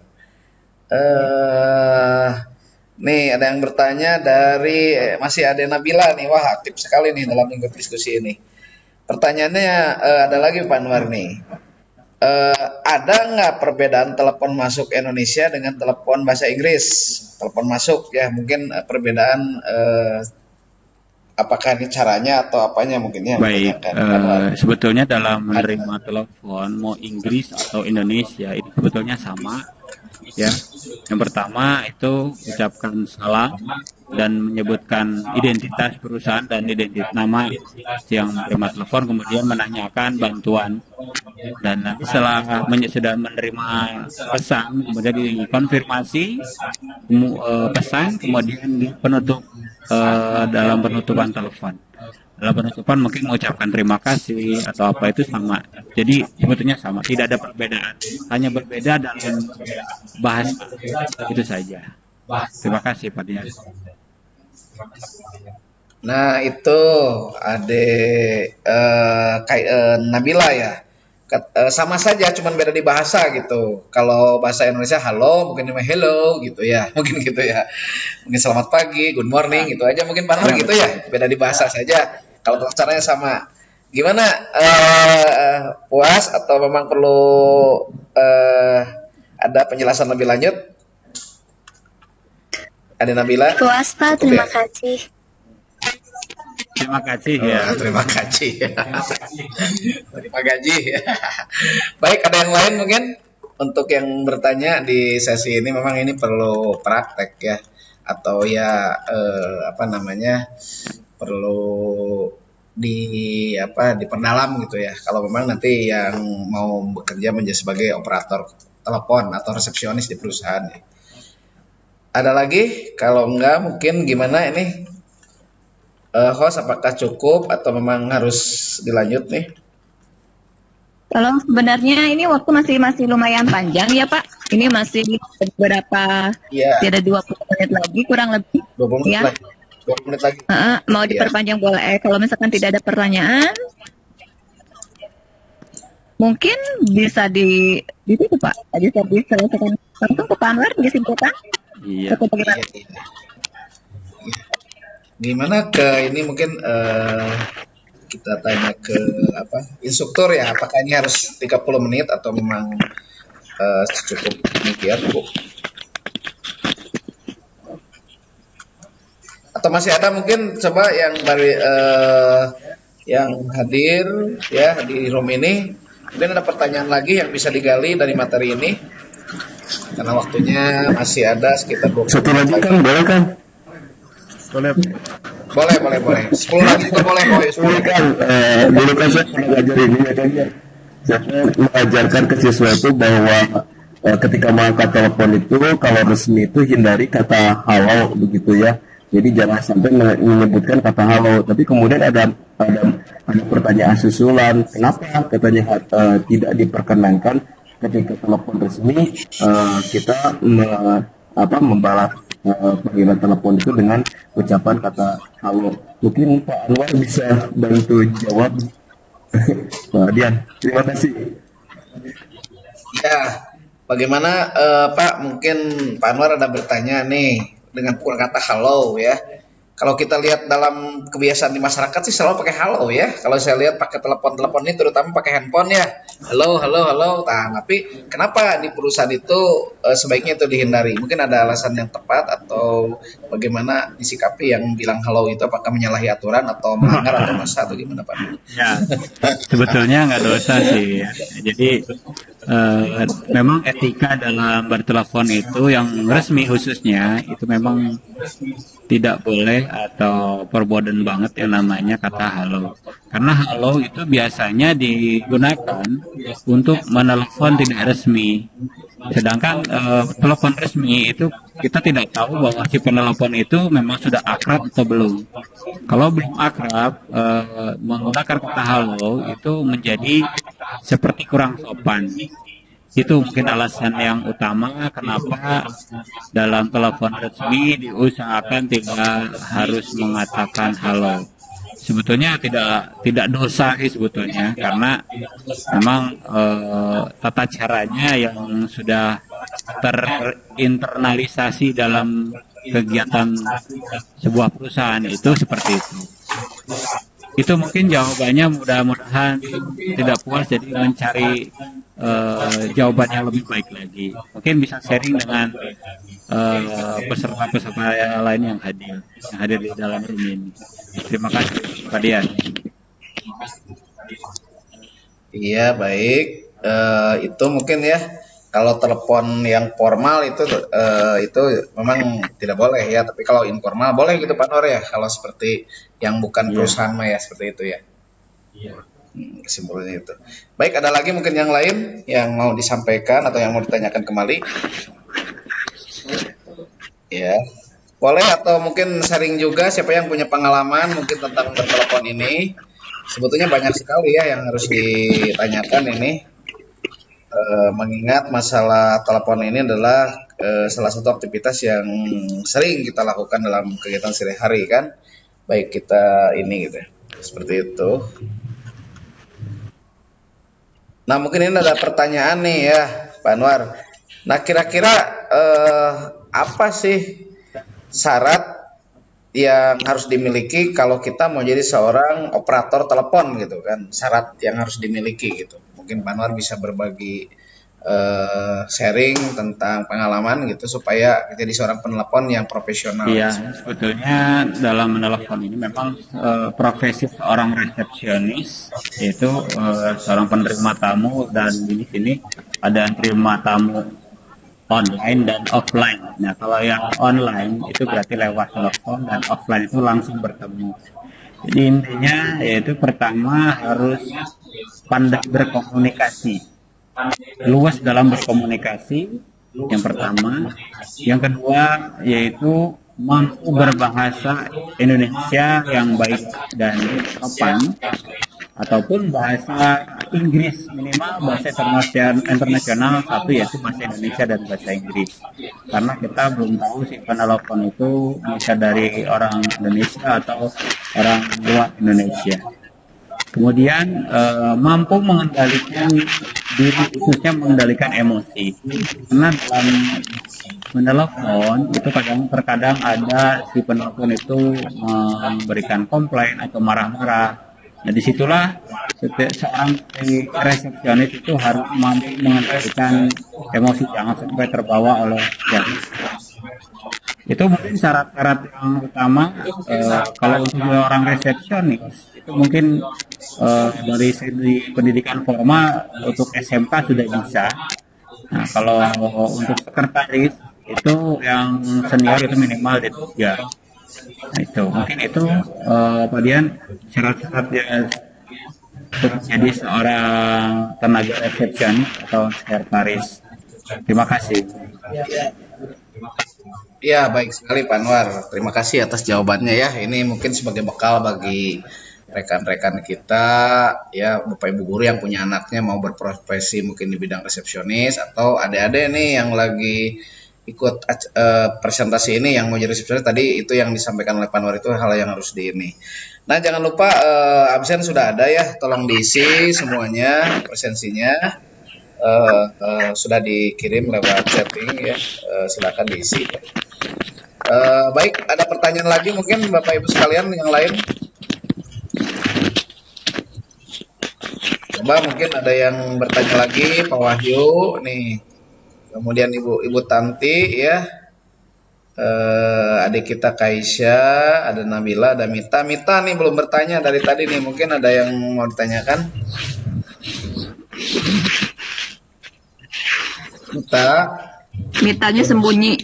Nih ada yang bertanya dari masih ada Nabila nih. Wah aktif sekali nih dalam minggu diskusi ini. Pertanyaannya ada lagi Pak Anwar nih. Ada nggak perbedaan telepon masuk Indonesia dengan telepon bahasa Inggris? Telepon masuk ya mungkin perbedaan apakah ini caranya atau apanya mungkin ya? Baik, sebetulnya dalam menerima telepon mau Inggris atau Indonesia itu sebetulnya sama ya. Yang pertama itu ucapkan salam dan menyebutkan identitas perusahaan dan identitas nama yang menerima telepon, kemudian menanyakan bantuan, dan nanti setelah sudah menerima pesan kemudian dikonfirmasi pesan, kemudian penutup dalam penutupan telepon. Dalam penutupan mungkin mengucapkan terima kasih atau apa itu sama. Jadi sebetulnya sama, tidak ada perbedaan. Hanya berbeda dalam bahasa. Itu saja. Terima kasih Pak Dian. Nah itu Nabila ya. Sama saja, cuman beda di bahasa gitu. Kalau bahasa Indonesia halo, mungkin namanya hello gitu ya, mungkin gitu ya. Mungkin selamat pagi, good morning gitu aja mungkin Pak gitu ya. Beda di bahasa saja. Kalau caranya sama. Gimana? Puas atau memang perlu ada penjelasan lebih lanjut? Ada Nabila? Puas Pak, terima kasih. Terima kasih ya. Terima kasih. Terima kasih. Baik, ada yang lain mungkin untuk yang bertanya di sesi ini memang ini perlu praktek ya atau ya perlu diperdalam gitu ya. Kalau memang nanti yang mau bekerja menjadi sebagai operator telepon atau resepsionis di perusahaan. Ya. Ada lagi? Kalau enggak mungkin gimana ini? Host apakah cukup atau memang harus dilanjut nih? Kalau sebenarnya ini waktu masih lumayan panjang ya Pak. Ini masih beberapa, tidak 20 menit lagi kurang lebih. 20 menit ya. lagi. 20 menit lagi. Mau diperpanjang boleh. Kalau misalkan tidak ada pertanyaan, mungkin bisa ditutup Pak. Bisa diselesaikan langsung ke Pak Anwar disimpulkan. Iya. Atau bagaimana? Gimana ke ini mungkin kita tanya ke instruktur ya, apakah ini harus 30 menit atau memang cukup demikian Bu? Atau masih ada mungkin coba yang dari yang hadir ya di room ini, mungkin ada pertanyaan lagi yang bisa digali dari materi ini karena waktunya masih ada sekitar 20 Satu lagi kan boleh kan? Boleh. 10 lagi itu boleh. Ini kan dulu kan saya pernah ngajar ini ya kan ya. Saya mengajarkan ke siswa itu bahwa ketika mengangkat telepon itu kalau resmi itu hindari kata halo begitu ya. Jadi jangan sampai menyebutkan kata halo. Tapi kemudian ada pertanyaan susulan, kenapa katanya tidak diperkenankan ketika telepon resmi kita membalas panggilan telepon itu dengan ucapan kata halo. Mungkin Pak Anwar bisa bantu jawab. Pak Dian, terima kasih. Ya, bagaimana Pak? Mungkin Pak Anwar ada bertanya nih dengan kata halo ya. kalau kita lihat dalam kebiasaan di masyarakat sih selalu pakai halo ya. Kalau saya lihat pakai telepon ini terutama pakai handphone ya. Halo, halo, halo. Nah, tapi kenapa di perusahaan itu sebaiknya itu dihindari? Mungkin ada alasan yang tepat atau bagaimana disikapi yang bilang halo itu, apakah menyalahi aturan atau melanggar atau dosa atau gimana Pak? Ya, sebetulnya nggak dosa sih. Ya. Jadi memang etika dalam bertelepon itu yang resmi khususnya itu memang tidak boleh atau perboden banget yang namanya kata halo. Karena halo itu biasanya digunakan untuk menelepon tidak resmi. Sedangkan telepon resmi itu kita tidak tahu bahwa si penelepon itu memang sudah akrab atau belum. Kalau belum akrab, menggunakan kata halo itu menjadi seperti kurang sopan. Itu mungkin alasan yang utama kenapa dalam telepon resmi diusahakan tidak harus mengatakan halo. Sebetulnya tidak dosa sih sebetulnya, karena memang tata caranya yang sudah terinternalisasi dalam kegiatan sebuah perusahaan itu seperti itu. Itu mungkin jawabannya, mudah-mudahan tidak puas jadi mencari jawaban yang lebih baik lagi. Mungkin bisa sharing dengan peserta-peserta lain yang hadir di dalam ini. Terima kasih Pak Dian. Iya, baik. Itu mungkin ya, kalau telepon yang formal itu memang tidak boleh ya, tapi kalau informal boleh gitu Pak Nur ya, kalau seperti yang bukan perusahaan mah ya, seperti itu ya. Kesimpulannya itu. Baik, ada lagi mungkin yang lain yang mau disampaikan atau yang mau ditanyakan kembali? Ya, boleh, atau mungkin sharing juga siapa yang punya pengalaman mungkin tentang bertelepon ini. Sebetulnya banyak sekali ya yang harus ditanyakan ini. Mengingat masalah telepon ini adalah salah satu aktivitas yang sering kita lakukan dalam kegiatan sehari-hari kan. Baik kita ini gitu ya. Seperti itu. Nah, mungkin ini ada pertanyaan nih ya, Pak Anwar. Nah, kira-kira apa sih syarat yang harus dimiliki kalau kita mau jadi seorang operator telepon gitu kan? Syarat yang harus dimiliki gitu. Mungkin Pak Anwar bisa berbagi sharing tentang pengalaman gitu supaya jadi seorang penelepon yang profesional. Iya, sebetulnya dalam menelepon ini memang profesi seorang resepsionis itu seorang penerima tamu, dan di sini ada terima tamu online dan offline. Nah, kalau yang online itu berarti lewat telepon, dan offline itu langsung bertemu. Jadi intinya yaitu pertama harus pandai berkomunikasi, luas dalam berkomunikasi, yang pertama. Yang kedua yaitu mampu berbahasa Indonesia yang baik dan sopan, ataupun bahasa Inggris, minimal bahasa internasional satu, yaitu bahasa Indonesia dan bahasa Inggris. Karena kita belum tahu si penelepon itu bisa dari orang Indonesia atau orang luar Indonesia. Kemudian mampu mengendalikan diri, khususnya mengendalikan emosi. Karena dalam menelepon itu terkadang ada si penelpon itu memberikan komplain atau marah-marah. Nah, disitulah seorang resepsionis itu harus mampu mengendalikan emosi, jangan sampai terbawa oleh yang. Itu mungkin syarat-syarat yang utama. Kalau untuk orang resepsionis itu mungkin dari segi pendidikan formal untuk SMK sudah bisa. Nah, kalau untuk sekretaris itu yang senior itu minimal D3. Nah, itu mungkin itu Pak Dian syarat-syaratnya untuk jadi seorang tenaga resepsionis atau sekretaris. Terima kasih. Ya, baik sekali Pak Anwar. Terima kasih atas jawabannya ya. Ini mungkin sebagai bekal bagi rekan-rekan kita ya, Bapak Ibu guru yang punya anaknya mau berprofesi mungkin di bidang resepsionis, atau adik-adik nih yang lagi ikut presentasi ini yang mau jadi resepsionis. Tadi itu yang disampaikan oleh Pak Anwar itu hal yang harus di ini. Nah, jangan lupa absen sudah ada ya, tolong diisi semuanya presensinya. Sudah dikirim lewat chatting ya, silakan diisi. Baik, ada pertanyaan lagi mungkin Bapak Ibu sekalian yang lain? Coba mungkin ada yang bertanya lagi, Pak Wahyu nih. Kemudian Ibu Tanti ya. Adik kita Kaisya, ada Nabila, ada Mita. Mita nih belum bertanya dari tadi nih, mungkin ada yang mau ditanyakan. Mita. Mitanya sembunyi.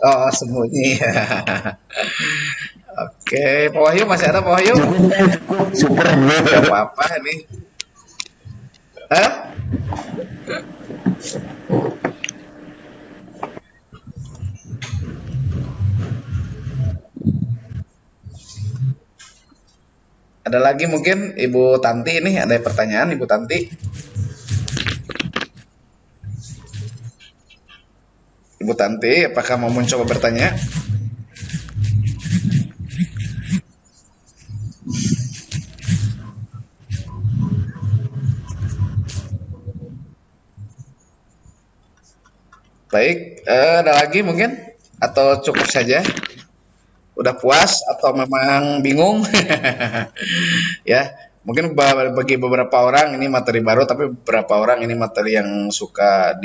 Oh, sembunyi. Oke, Pak Wahyu masih ada Pak Wahyu? Super. Gak apa-apa nih. Hah? Ada lagi mungkin Ibu Tanti ini, ada pertanyaan Ibu Tanti? Ibu Tanti, apakah mau mencoba bertanya? Baik, ada lagi mungkin? Atau cukup saja? Udah puas atau memang bingung? Ya, mungkin bagi beberapa orang ini materi baru, tapi beberapa orang ini materi yang suka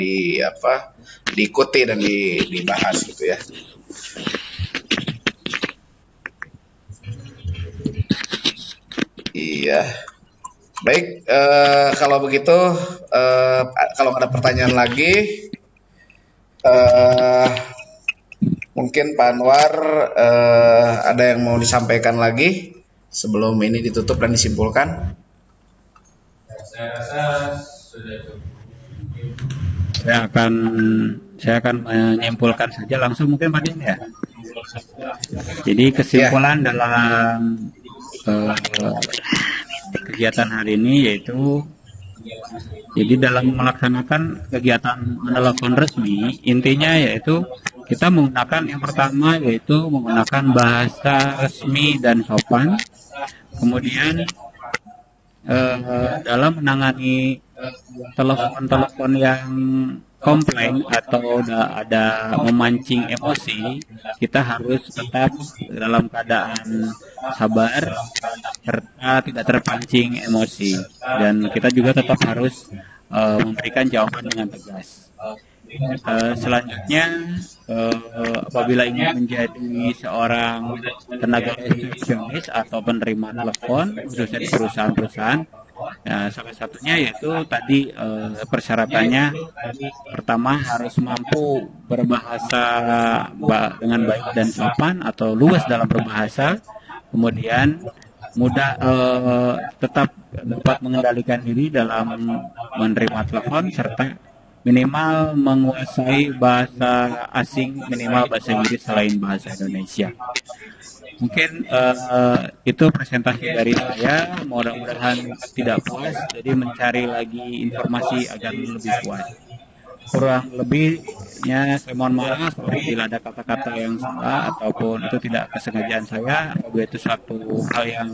diikuti dan dibahas gitu ya. Iya. Baik, kalau begitu kalau ada pertanyaan lagi, mungkin Pak Anwar ada yang mau disampaikan lagi sebelum ini ditutup dan disimpulkan? Saya rasa sudah cukup. Saya akan menyimpulkan saja langsung mungkin Pak Din ya. Jadi kesimpulan dalam kegiatan hari ini yaitu, jadi dalam melaksanakan kegiatan menelepon resmi, intinya yaitu kita menggunakan yang pertama yaitu menggunakan bahasa resmi dan sopan. Kemudian dalam menangani telepon-telepon yang komplain atau ada memancing emosi, kita harus tetap dalam keadaan sabar serta tidak terpancing emosi, dan kita juga tetap harus memberikan jawaban dengan tegas. Selanjutnya, apabila ingin menjadi seorang tenaga resepsionis atau penerima telepon, khususnya di perusahaan-perusahaan, ya, salah satunya yaitu tadi persyaratannya pertama harus mampu berbahasa dengan baik dan sopan atau luas dalam berbahasa, kemudian tetap dapat mengendalikan diri dalam menerima telepon, serta minimal menguasai bahasa asing, minimal bahasa Inggris selain bahasa Indonesia. Mungkin itu presentasi dari saya. Mudah-mudahan tidak puas, jadi mencari lagi informasi agar lebih puas. Kurang lebihnya saya mohon maaf apabila ada kata-kata yang salah ataupun itu tidak kesengajaan saya. Apabila itu suatu hal yang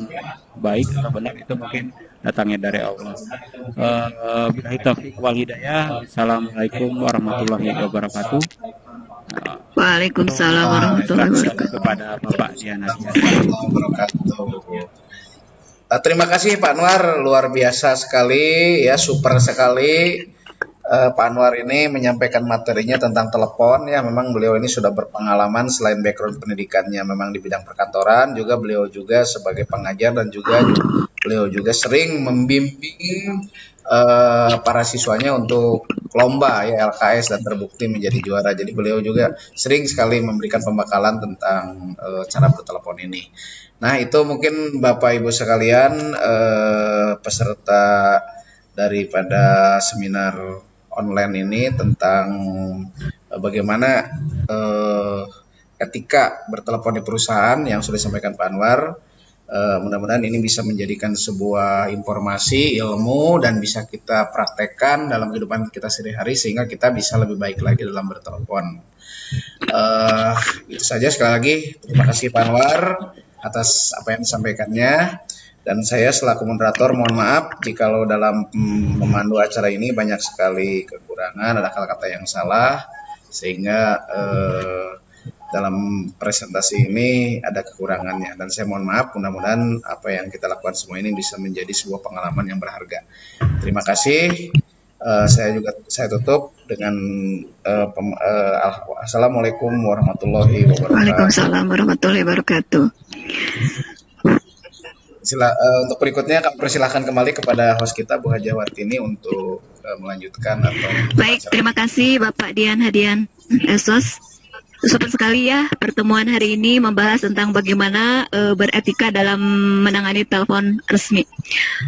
baik atau benar, itu mungkin datangnya dari Allah. Billahi taufiq wal hidayah. Assalamualaikum warahmatullahi wabarakatuh. Waalaikumsalam warahmatullahi wabarakatuh. Kepada Bapak Dian Nadia. Terima kasih Pak Anwar, luar biasa sekali ya, super sekali. Pak Anwar ini menyampaikan materinya tentang telepon ya. Memang beliau ini sudah berpengalaman, selain background pendidikannya memang di bidang perkantoran, juga beliau juga sebagai pengajar dan juga beliau juga sering membimbing para siswanya untuk lomba ya LKS dan terbukti menjadi juara. Jadi beliau juga sering sekali memberikan pembekalan tentang cara bertelepon ini. Nah, itu mungkin Bapak Ibu sekalian peserta daripada seminar online ini tentang bagaimana etika bertelepon di perusahaan yang sudah disampaikan Pak Anwar. Mudah-mudahan ini bisa menjadikan sebuah informasi, ilmu, dan bisa kita praktekkan dalam kehidupan kita sehari-hari sehingga kita bisa lebih baik lagi dalam bertelepon. Itu saja, sekali lagi terima kasih Pak Anwar atas apa yang disampaikannya. Dan saya selaku moderator mohon maaf jikalau dalam memandu acara ini banyak sekali kekurangan, ada kata-kata yang salah. sehingga dalam presentasi ini ada kekurangannya, dan saya mohon maaf. Mudah-mudahan apa yang kita lakukan semua ini bisa menjadi sebuah pengalaman yang berharga. Terima kasih. Saya tutup dengan Assalamualaikum warahmatullahi wabarakatuh. Waalaikumsalam warahmatullahi wabarakatuh. Untuk berikutnya kami persilahkan kembali kepada host kita Bu Haja Wartini untuk melanjutkan atau. Baik, terima kasih Bapak Dian Hadian Esos. Super sekali ya pertemuan hari ini membahas tentang bagaimana beretika dalam menangani telepon resmi.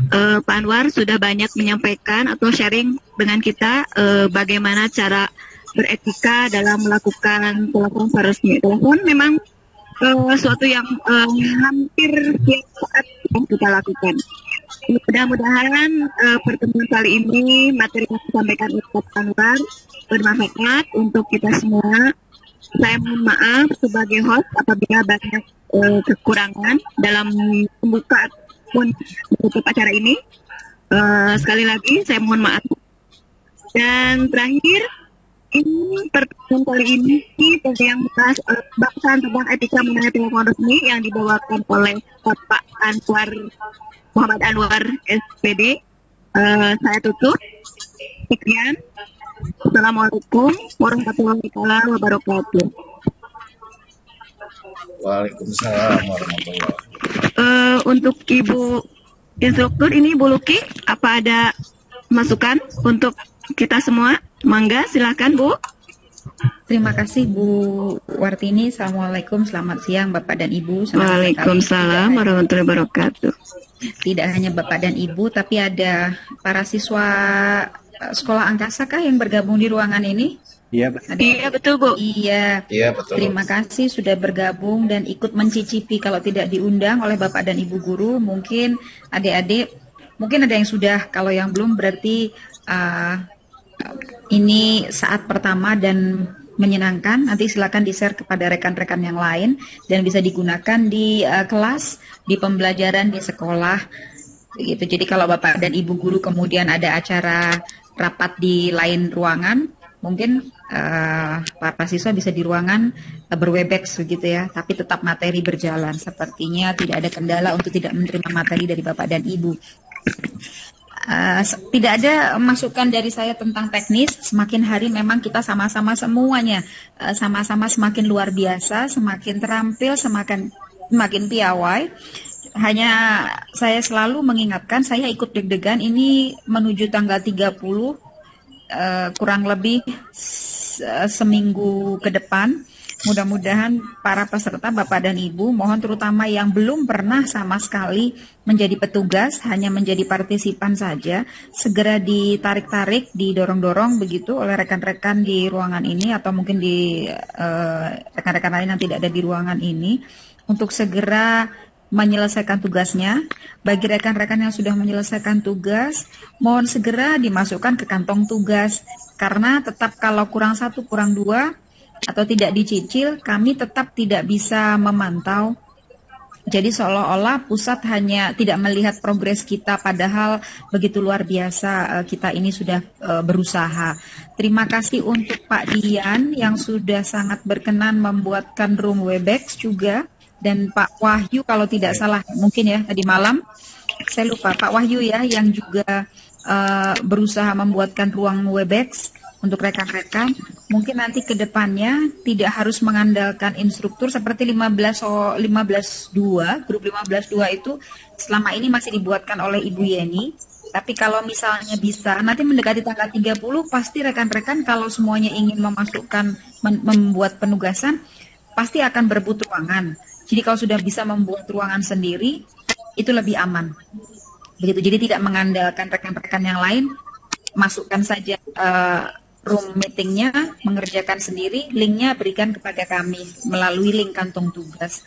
Pak Anwar sudah banyak menyampaikan atau sharing dengan kita bagaimana cara beretika dalam melakukan telepon resmi. Telepon memang suatu yang hampir tiap saat yang kita lakukan. Mudah-mudahan pertemuan kali ini materi yang disampaikan oleh Pak Anwar bermanfaat untuk kita semua. Saya mohon maaf sebagai host apabila banyak kekurangan dalam membuka ataupun menutup acara ini. Sekali lagi saya mohon maaf. Dan terakhir, ini pertemuan kali ini yang membahas bahasan tentang etika mengenai telepon resmi yang dibawakan oleh Bapak Anwar Muhammad Anwar SPD. Saya tutup. Sekian. Assalamualaikum warahmatullahi wabarakatuh. Waalaikumsalam warahmatullahi wabarakatuh. Untuk Ibu Instruktur ini Bu Luki, apa ada masukan untuk kita semua? Mangga, silakan Bu. Terima kasih Bu Wartini. Assalamualaikum, selamat siang Bapak dan Ibu. Waalaikumsalam warahmatullahi wabarakatuh. Tidak hanya Bapak dan Ibu, tapi ada para siswa Sekolah Angkasa kah yang bergabung di ruangan ini? Iya, betul. Iya, betul Bu. Iya, betul. Terima kasih sudah bergabung dan ikut mencicipi. Kalau tidak diundang oleh Bapak dan Ibu guru, mungkin adik-adik, mungkin ada yang sudah, kalau yang belum berarti ini saat pertama dan menyenangkan. Nanti silakan di-share kepada rekan-rekan yang lain dan bisa digunakan di kelas, di pembelajaran di sekolah. Begitu. Jadi kalau Bapak dan Ibu guru kemudian ada acara rapat di lain ruangan, mungkin para siswa bisa di ruangan berwebex begitu ya, tapi tetap materi berjalan. Sepertinya tidak ada kendala untuk tidak menerima materi dari Bapak dan Ibu. Tidak ada masukan dari saya tentang teknis. Semakin hari memang kita sama-sama semuanya sama-sama semakin luar biasa, semakin terampil, semakin piawai. Hanya saya selalu mengingatkan, saya ikut deg-degan ini menuju tanggal 30, kurang lebih seminggu ke depan. Mudah-mudahan para peserta Bapak dan Ibu, mohon terutama yang belum pernah sama sekali menjadi petugas, hanya menjadi partisipan saja, segera ditarik-tarik, didorong-dorong begitu oleh rekan-rekan di ruangan ini atau mungkin di rekan-rekan lain yang tidak ada di ruangan ini untuk segera menyelesaikan tugasnya. Bagi rekan-rekan yang sudah menyelesaikan tugas, mohon segera dimasukkan ke kantong tugas, karena tetap kalau kurang 1, kurang 2 atau tidak dicicil, kami tetap tidak bisa memantau. Jadi seolah-olah pusat hanya tidak melihat progres kita, padahal begitu luar biasa kita ini sudah berusaha. Terima kasih untuk Pak Dian yang sudah sangat berkenan membuatkan room Webex juga. Dan Pak Wahyu kalau tidak salah mungkin ya tadi malam, saya lupa, Pak Wahyu ya yang juga berusaha membuatkan ruang Webex untuk rekan-rekan. Mungkin nanti ke depannya tidak harus mengandalkan instruktur seperti 15.2, grup 15.2 itu selama ini masih dibuatkan oleh Ibu Yeni. Tapi kalau misalnya bisa, nanti mendekati tanggal 30 pasti rekan-rekan kalau semuanya ingin membuat penugasan, pasti akan berebut ruangan. Jadi kalau sudah bisa membuat ruangan sendiri, itu lebih aman. Begitu. Jadi tidak mengandalkan rekan-rekan yang lain, masukkan saja room meetingnya, mengerjakan sendiri, linknya berikan kepada kami melalui link kantong tugas.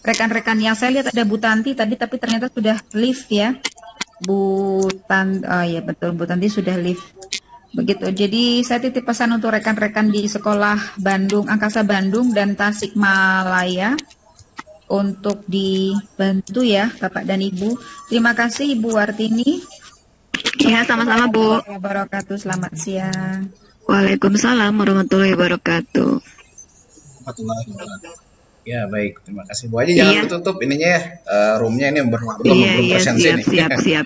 Rekan-rekan yang saya lihat ada Bu Tanti tadi, tapi ternyata sudah live ya. Bu Tanti sudah live. Begitu. Jadi saya titip pesan untuk rekan-rekan di sekolah Bandung, Angkasa Bandung dan Tasikmalaya, untuk dibantu ya Bapak dan Ibu. Terima kasih Ibu Wartini. Ya, sama-sama Bu. Wabarakatuh. Selamat siang. Waalaikumsalam warahmatullahi wabarakatuh. Ya baik, terima kasih Bu Haji. Jangan Iya, ditutup ininya ya, roomnya ini belum iya, iya, presence siap, ini. siap, siap.